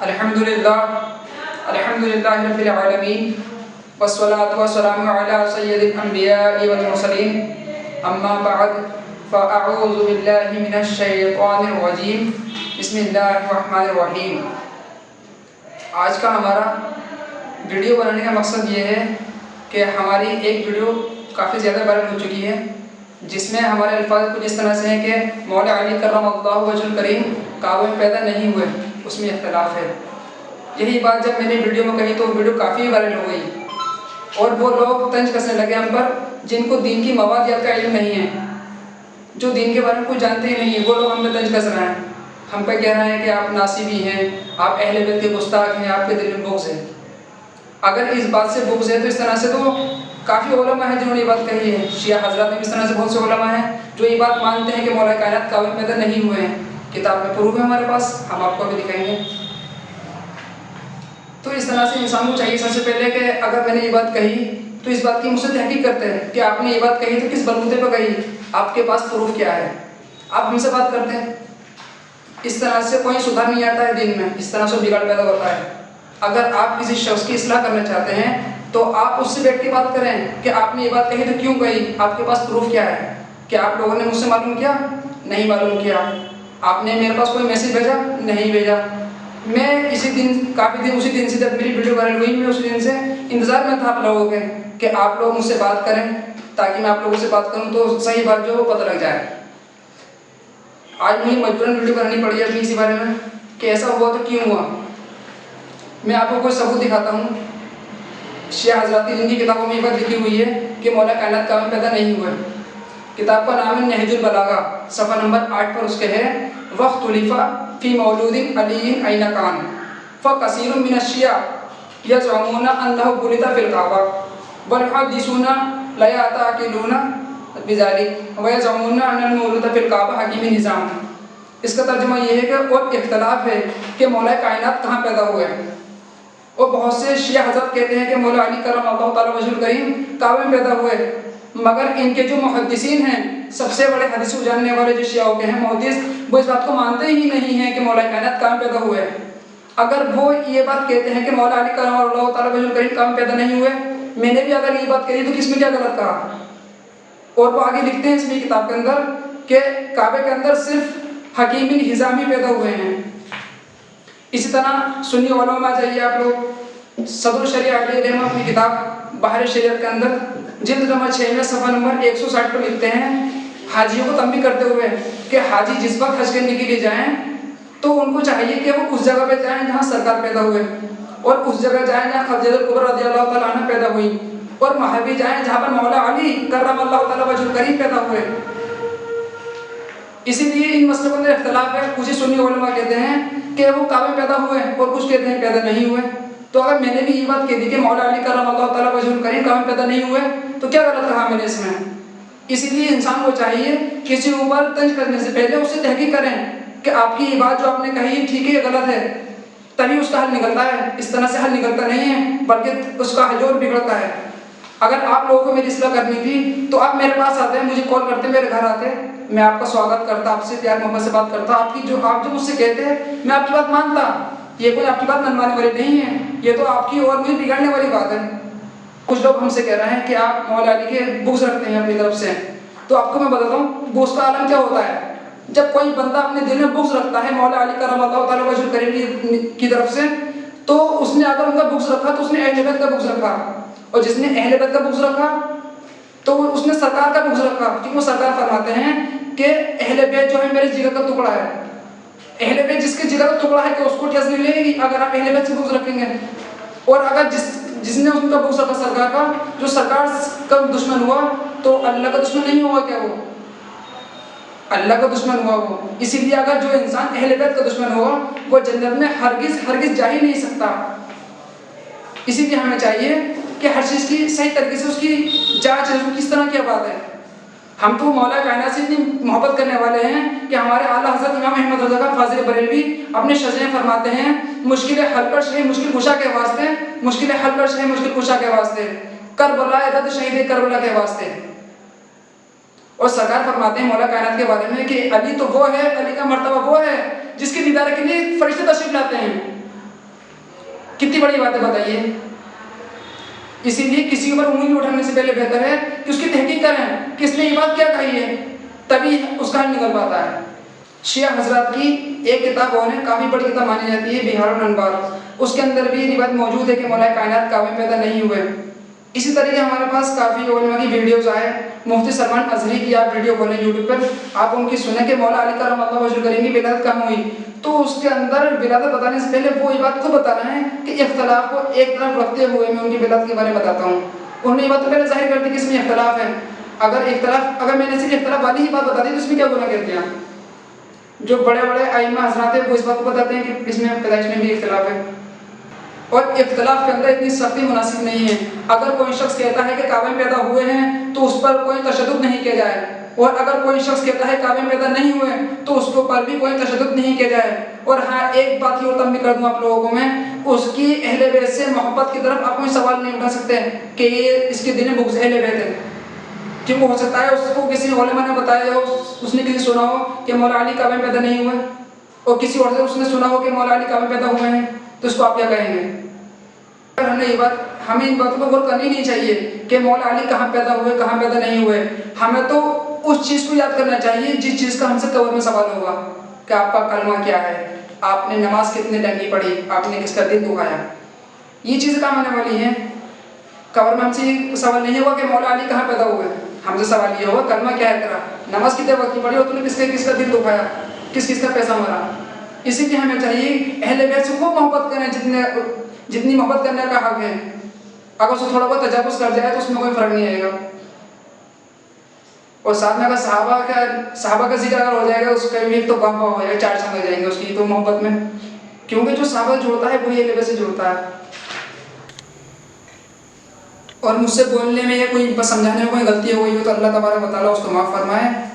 अल्हम्दुलिल्लाह रब्बिल आलमीन वस्सलातु वस्सलामु अला सय्यिदिल अंबिया'i वल मुरसलीन अम्मा बअद फ़अऊज़ु बिल्लाहि मिनश शैतानिर रजीम बिस्मिल्लाहिर रहमानिर रहीम। आज का हमारा वीडियो बनाने का मकसद ये है कि हमारी एक वीडियो काफ़ी ज़्यादा वायरल हो चुकी है, जिसमें हमारे अल्फाज कुछ इस तरह से हैं कि मौला अली कर्रमल्लाहु वजहुल करीम काबा में पैदा नहीं हुए, उसमें इख्तिलाफ है। यही बात जब मैंने वीडियो में कही तो वीडियो काफ़ी वायरल हो गई और वो लोग तंज कसने लगे हम पर जिनको दीन की मवादियात का इल्म नहीं है, जो दीन के बारे में कुछ जानते ही नहीं है, वो लोग हम पे तंज कस रहे हैं, हम पे कह रहे हैं कि आप नासिबी हैं, आप अहले बैत के गुस्ताख हैं, आपके दिल में बुग़्ज़ है। अगर इस बात से बुग़्ज़ है तो इस तरह से तो काफ़ी उलमा हैं जिन्होंने ये बात कही है। शिया हज़रात में इस तरह से बहुत से उलमा हैं जो ये बात मानते हैं कि मौला कायनात काबा में पैदा नहीं हुए हैं। किताब में प्रूफ है हमारे पास, हम आपको भी दिखाएंगे। तो इस तरह से इंसान को चाहिए सबसे पहले कि अगर मैंने ये बात कही तो इस बात की मुझसे तहकीक करते हैं कि आपने ये बात कही तो किस बलबूते पर कही, आपके पास प्रूफ क्या है। आप हमसे बात करते हैं, इस तरह से कोई सुधार नहीं आता है दिन में, इस तरह से बिगाड़ पैदा होता है। अगर आप किसी शख्स की इस्लाह करना चाहते हैं तो आप उससे बैठ के बात करें कि आपने ये बात कही तो क्यों कही, आपके पास प्रूफ क्या है। कि आप लोगों ने मुझसे मालूम किया? नहीं मालूम किया। आपने मेरे पास कोई मैसेज भेजा? नहीं भेजा। मैं इसी दिन काफ़ी दिन उसी दिन से जब मेरी वीडियो वायरल हुई, मैं उसी दिन से इंतज़ार में था आप लोगों के कि आप लोग मुझसे बात करें ताकि मैं आप लोगों से बात करूं तो सही बात जो वो पता लग जाए। आज मुझे मजबूरन वीडियो बनानी पड़ी है अपनी इसी बारे में कि ऐसा हुआ तो क्यों हुआ। मैं आपको कोई सबूत दिखाता हूँ। शिया हज़रात की जिनकी किताबों में ये बात लिखी हुई है कि मौला कायनात काबा में पैदा नहीं हुए। किताब का नाम है नहजुल बलागा, सफ़ा नंबर 8 पर उसके है वख्तुलिफ़ा फ़ी मौलूदिन अलीय्यिन ऐना कान फ़कसीरुम मिनश्शिया यज़अमूना अन्नहु बुलिदा फ़िल काबा वल मुहद्दिसूना ला यअतक़िदूना बिज़ालिक व यज़अमूना अन्नल मौलूदा फ़िल काबा हकीमी निज़ाम। इसका तर्जुमा ये है कि और इख्तिलाफ है कि मौला कायनात कहाँ पैदा हुए हैं। और बहुत से शिया हज़रत कहते हैं कि मौला अली कर्रमल्लाहु ताला वजहुल करीम काबा में पैदा हुए, मगर इनके जो मुहद्दिसीन हैं, सबसे बड़े हदीस को जानने वाले जो शियाओं के हैं मुहद्दिस, वो इस बात को मानते ही नहीं हैं कि मौला कायनात कहाँ पैदा हुए। अगर वो ये बात कहते हैं कि मौला अली कर्रमल्लाहु ताला वजहुल करीम कहाँ पैदा नहीं हुए, मैंने भी अगर ये बात कही तो किसमें क्या गलत कहा। और वो आगे लिखते हैं इसमें किताब के अंदर कि काबे के अंदर सिर्फ हकीम बिन हिज़ाम ही पैदा हुए हैं। इसी तरह सुन्नी उलमा जाइए आप लोग, सदर शरिया अपनी किताब बाहर शरीयत के अंदर जिल्द नंबर 6 में सफ़ा नंबर 160 पर लिखते हैं, हाजियों को तंबीह करते हुए कि हाजी जिस वक्त हज करने के लिए जाएं तो उनको चाहिए कि वो उस जगह पे जाएं जहाँ सरकार पैदा हुए, और उस जगह जाएं जहाँ खदीजतुल कुबरा रज़ियल्लाहु ताला अन्हा पैदा हुई, और वहाँ भी जाएं जहाँ पर मौला अली कर्रमल्लाहु ताला वजहुल करीम पैदा हुए। इसीलिए इन मसलों के अंदर इख्तिलाफ है। कुछ सुन्नी उलमा कहते हैं कि वो काबे में पैदा हुए और कुछ कहते हैं पैदा नहीं हुए। तो अगर मैंने भी ये बात कह दी कि मौला अली कर्रमल्लाहु ताला वजहुल करीम काबे में पैदा नहीं हुए तो क्या गलत कहा मैंने इसमें। इसीलिए इंसान को चाहिए किसी ऊपर तंज करने से पहले उससे तहकीक करें कि आपकी ये बात जो आपने कही ठीक है या गलत है, तभी उसका हल निकलता है। इस तरह से हल निकलता नहीं है बल्कि उसका हल और बिगड़ता है। अगर आप लोगों को मेरी इस्लाह करनी थी तो आप मेरे पास आते, मुझे कॉल करते, मेरे घर आते, मैं आपका स्वागत करता, आपसे प्यार मोहब्बत से बात करता। आप जो मुझसे कहते हैं मैं आपकी बात मानता। ये कोई आपकी बात मनवाने वाली नहीं है, ये तो आपकी और मुझे बिगाड़ने वाली बात है। कुछ लोग हमसे कह रहे हैं कि आप मौला अली के बुग़्ज़ रखते हैं अपनी तरफ से, तो आपको मैं बताता हूँ बुग़्ज़ का आलम क्या होता है। जब कोई बंदा अपने दिल में बुग़्ज़ रखता है मौला अली कर्रमल्लाहु ताला वजहुल करीम की तरफ से, तो उसने अगर उनका बुग़्ज़ रखा तो उसने अहले बैत का बुग़्ज़ रखा, और जिसने अहले बैत का बुग़्ज़ रखा तो उसने सरकार का बुग़्ज़ रखा, क्योंकि वो सरकार फरमाते हैं कि अहले बैत जो है मेरे जिगर का टुकड़ा है। अहले बैत जिसके जिगर का टुकड़ा है कि उसको ठेस नहीं लगेगी अगर आप अहले बैत से बुग़्ज़ रखेंगे। और अगर जिसने उनका बुग़्ज़ रखा सरकार का, जो सरकार का दुश्मन हुआ तो अल्लाह का दुश्मन नहीं हुआ क्या? वो अल्लाह का दुश्मन हुआ वो। इसीलिए अगर जो इंसान अहले बैत का दुश्मन होगा वो जन्नत में हरगिज़ जा ही नहीं सकता। इसीलिए हमें चाहिए कि हर चीज़ की सही तरीके से उसकी जाँच है, किस तरह की बात है। हम तो मौला कायनात से इतनी मोहब्बत करने वाले हैं कि हमारे आला हज़रत इमाम अहमद रज़ा खान फ़ाज़िल बरेलवी अपने शज़े फरमाते हैं, मुश्किलें हल कर शहे मुश्किल कुशा के वास्ते, मुश्किलें हल कर शहे मुश्किल कुशा के वास्ते, करबला रद शहीद करबला के वास्ते। और सरकार फरमाते हैं मौला कायनात के बारे में कि अली तो वो है, अली का मर्तबा वो है जिसके दीदार के लिए फरिश्ते तशरीफ लाते हैं। बड़ी बातें बताइए। इसीलिए किसी के ऊपर उंगली उठाने से पहले बेहतर है कि उसकी तहकीक करें, किसने ये बात क्या कही है, तभी उसका हल निकल पाता है। शिया हजरात की एक किताब और है, काफ़ी बड़ी किताब मानी जाती है, बिहारुल अनवार। उसके अंदर भी ये बात मौजूद है कि मौला कायनात काबे में पैदा नहीं हुए। इसी तरीके हमारे पास काफ़ी उलमा की वीडियोज़ आए। मुफ्ती सलमान अजहरी की आप वीडियो खोलें यूट्यूब पर, आप उनकी सुने कि मौला अली करमल्लाहु वजहहू करीम की विलादत कहाँ हुई, तो उसके अंदर विलादत बताने से पहले वो ये बात खुद बता रहे हैं कि इख्तलाफ को एक तरफ रखते हुए मैं उनकी विलादत के बारे में बताता हूँ। उन्होंने ये बात तो पहले जाहिर कर दी कि इसमें इख्तलाफ है। अगर मैंने सिर्फ इख्तलाफ वाली ही बात बता दी तो इसमें क्या गुनाह कर दिया। जो बड़े बड़े आइम्मा हज़रात हैं वो इस बात को बताते हैं कि इसमें पैदाइश में भी इख्तलाफ है, और इख्तलाफ के अंदर इतनी सख्ती मुनासिब नहीं है। अगर कोई शख्स कहता है कि काबे में पैदा हुए हैं तो उस पर कोई तशद्दुद नहीं किया जाए, और अगर कोई शख्स कहता है काबे में पैदा नहीं हुए तो उसके ऊपर भी कोई तशद्दुद नहीं किया जाए। और हाँ, एक बात की और तंबीह कर दूँ आप लोगों को मैं, उसकी अहले बैत से मोहब्बत की तरफ आप कोई सवाल नहीं उठा सकते कि ये इसके दिल में बुग़्ज़ अहले बैत है। क्यों हो सकता है उसको किसी उलमा ने बताया हो, उसने किसी सुना हो कि मौला अली काबे में पैदा नहीं हुए, और किसी और से उसने सुना हो कि मौला अली काबे में पैदा हुए हैं, तो उसको आप क्या कहेंगे। हमें इन बातों पर गौर करनी नहीं चाहिए कि मौला अली कहाँ पैदा हुए, कहाँ पैदा नहीं हुए। हमें तो उस चीज़ को याद करना चाहिए जिस चीज़ का हमसे कब्र में सवाल होगा कि आपका कलमा क्या है, आपने नमाज कितने टंगी पढ़ी, आपने किसका दिल दुखाया। ये चीज़ काम आने वाली है। कब्र में हमसे ये सवाल नहीं होगा कि मौला अली कहाँ पैदा हुए, हमसे सवाल ये होगा कलमा क्या है तेरा, नमाज कितने वक्त की पढ़ी और तूने किसका दिल दुखाया, किसका पैसा मरा। इसीलिए हमें चाहिए अहले बैत से खूब मोहब्बत करें, जितनी मोहब्बत करने का हक है। अगर उसको थोड़ा बहुत तजावुज़ कर जाए तो उसमें कोई फ़र्क नहीं आएगा। और साथ में अगर सहाबा का जिक्र अगर हो जाएगा उसका भी तो वाह हो जाएगा, चार चांद हो जाएंगे उसकी तो मोहब्बत में, क्योंकि जो सहाबा जोड़ता है वही अहले बैत से जोड़ता है। और मुझसे बोलने में या कोई समझाने में कोई गलती हो गई हो तो अल्लाह तबारक व तआला उसको माफ़ फरमाए।